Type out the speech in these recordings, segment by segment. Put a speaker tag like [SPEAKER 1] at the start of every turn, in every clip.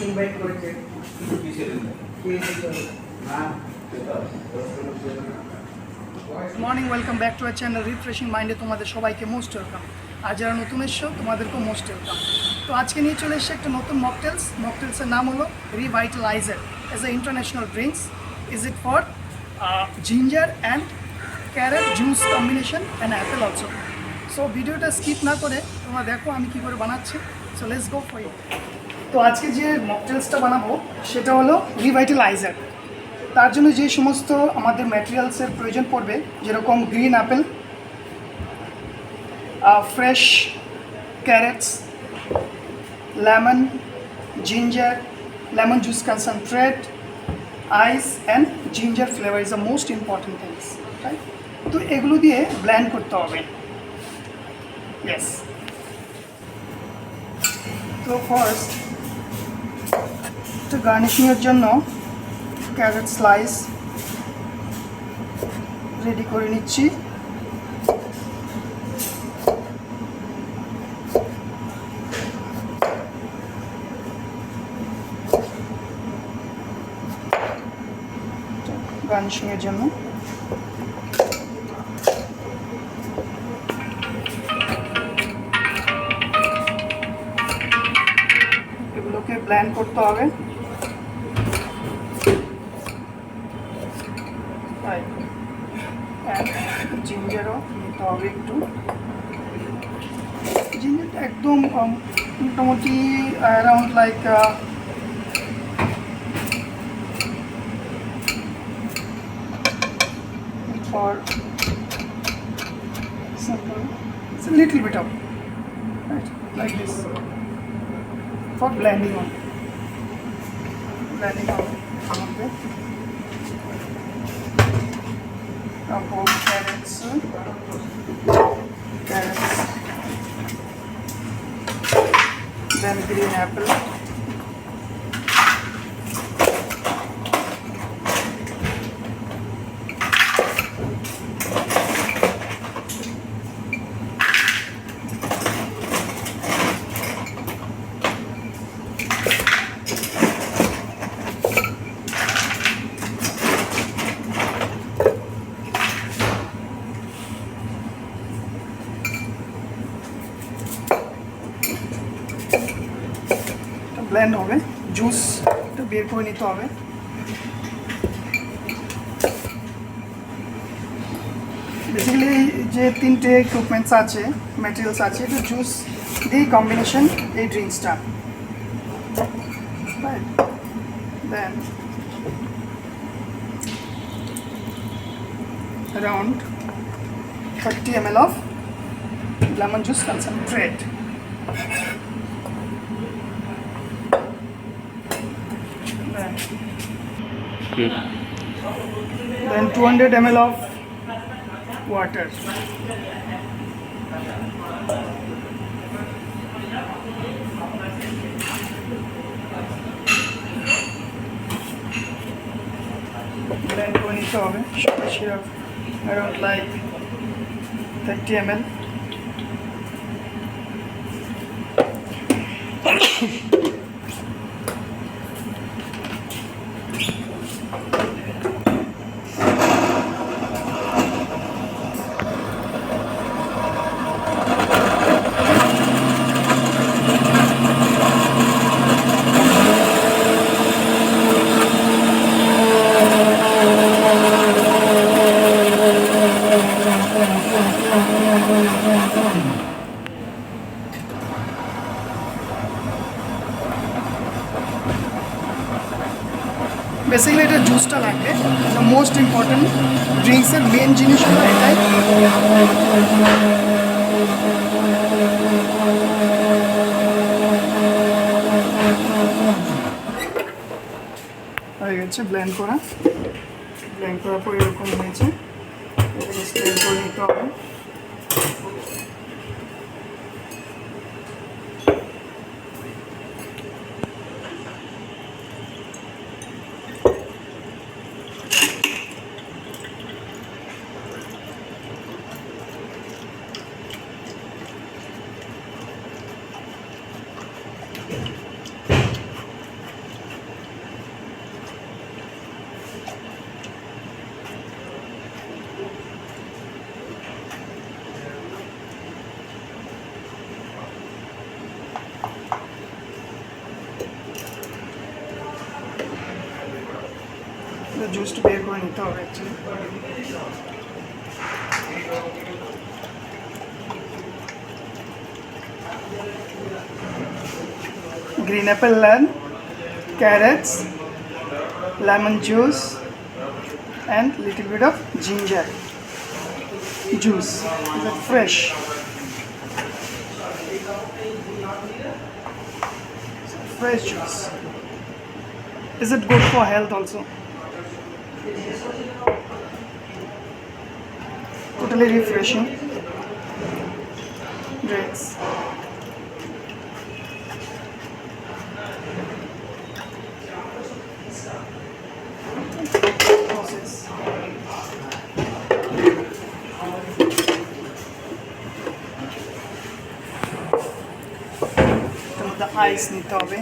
[SPEAKER 1] Invite করেছে morning welcome back to our channel refreshing মাইন্ডে তোমাদের সবাইকে মোস্ট ওয়েলকাম। আর যারা নতুন এসছো তোমাদেরকেও মোস্ট ওয়েলকাম। তো আজকে নিয়ে চলে এসেছে একটা নতুন মকটেলসের নাম হলো revitalizer as a international drinks. Is it for ginger and carrot juice combination and apple also. So ভিডিওটা স্কিপ না করে তোমরা দেখো আমি কী করে বানাচ্ছি। So let's go for it. তো আজকে যে মকটেলসটা বানাবো সেটা হলো রিভাইটালাইজার। তার জন্য যে সমস্ত আমাদের ম্যাটেরিয়ালসের প্রয়োজন পড়বে, যেরকম green apple, fresh carrots, lemon, ginger, lemon juice concentrate, ice and ginger flavour is the most important things, right? তো এগুলো দিয়ে ব্লেন্ড করতে হবে। ইয়েস। তো ফার্স্ট তো গার্নিশিংয়ের জন্য ক্যারেট স্লাইস রেডি করে নিচ্ছি। গার্নিশিংয়ের জন্য এগুলোকে ব্লেন্ড করতে হবে। জিঞ্জারও নিতে হবে একটু। জিঞ্জারটা একদম মোটামুটি around like for example it's a little bit of right like this for blending on both carrots then green apple, blend হবে, জুসটা বের করে নিতে হবে। বেসিক্যালি যে তিনটে ইকুইপমেন্টস আছে, ম্যাটেরিয়ালস আছে, এটা জুস দিয়ে কম্বিনেশন এই ড্রিঙ্কসটা, right? Then around 30 ml of lemon juice concentrate. Then 200 ml of water. Blend করে নিতে হবে syrup around like 30 ml. Basically এটা জুসটা লাগবে, মোস্ট ইম্পর্টেন্ট ড্রিঙ্কসের মেন জিনিস হলো এটাই। হয়ে গেছে ব্লেন্ড করার পর এরকম হয়েছে, এটাকে স্ট্রেন করে নিতে হবে। জুসটা বের করে নিতে হবে actually. Green apple and carrots, lemon juice and little bit of ginger juice. Is it fresh? Fresh juice. Is it good for health also? Totally refreshing drinks. Process. The ice নিতে হবে।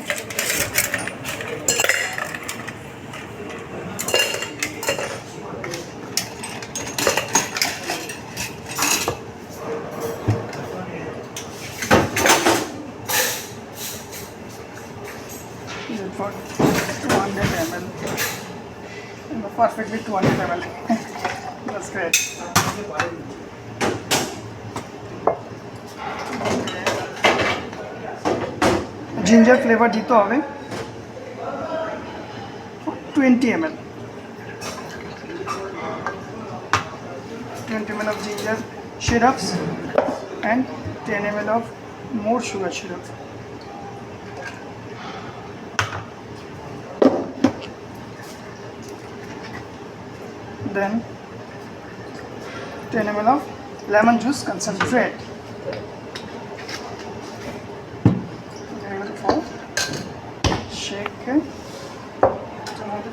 [SPEAKER 1] For 200 ml, perfectly 200 ml. That's great. Ginger flavor দিতে হবে 20 ml. 20 ml of ginger syrups and 10 ml of more sugar syrup. Then 10 ml of lemon juice concentrate. Shake another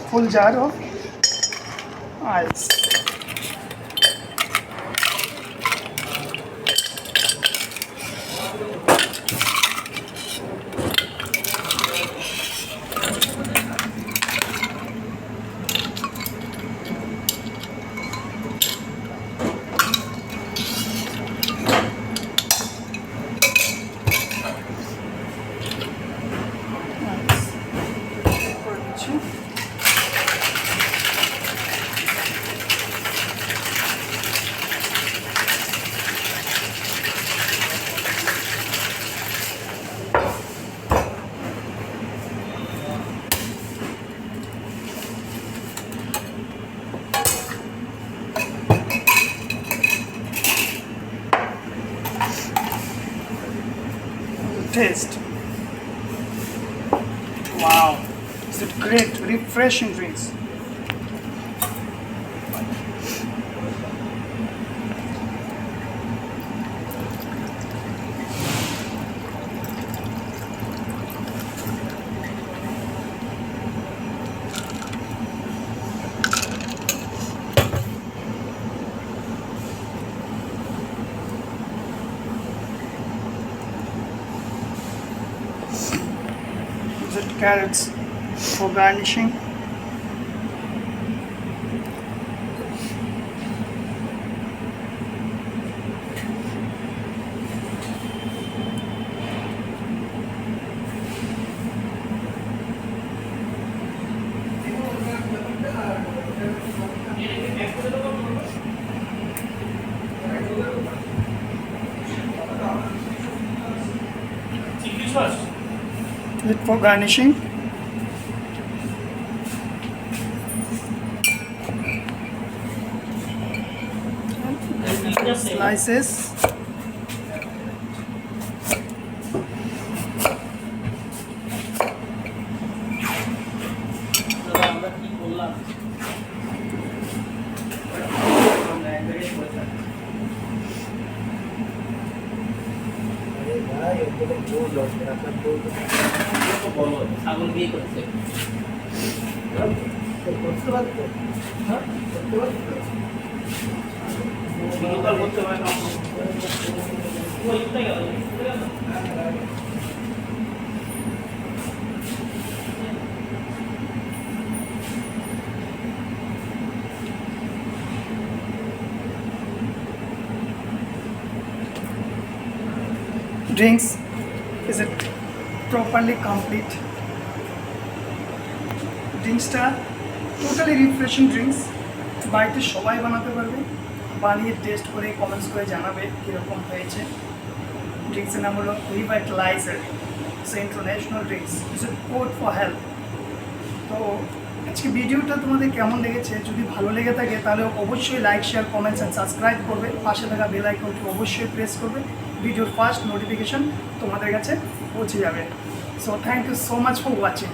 [SPEAKER 1] full jar of ice. Taste. Wow, is it great, refreshing drinks. Carrots for garnishing. It for garnishing. Slices.
[SPEAKER 2] ছাগল বিয়ে করছে
[SPEAKER 1] Drinks, is it properly complete? ড্রিঙ্কসটা totally refreshing drinks, বাড়িতে সবাই বানাতে পারবে। বানিয়ে test করে কমেন্টস করে জানাবে কীরকম হয়েছে। ড্রিঙ্কসের নাম হলো revitalizer, it's international drinks, it's a code for health. তো আজকে ভিডিওটা তোমাদের কেমন লেগেছে? যদি ভালো লেগে থাকে তাহলে অবশ্যই like, share, comments and subscribe করবে। পাশে থাকা বেল আইকনটি অবশ্যই প্রেস করবে, ভিডিওর ফার্স্ট নোটিফিকেশন তোমাদের কাছে পৌঁছে যাবে। So thank you so much for watching.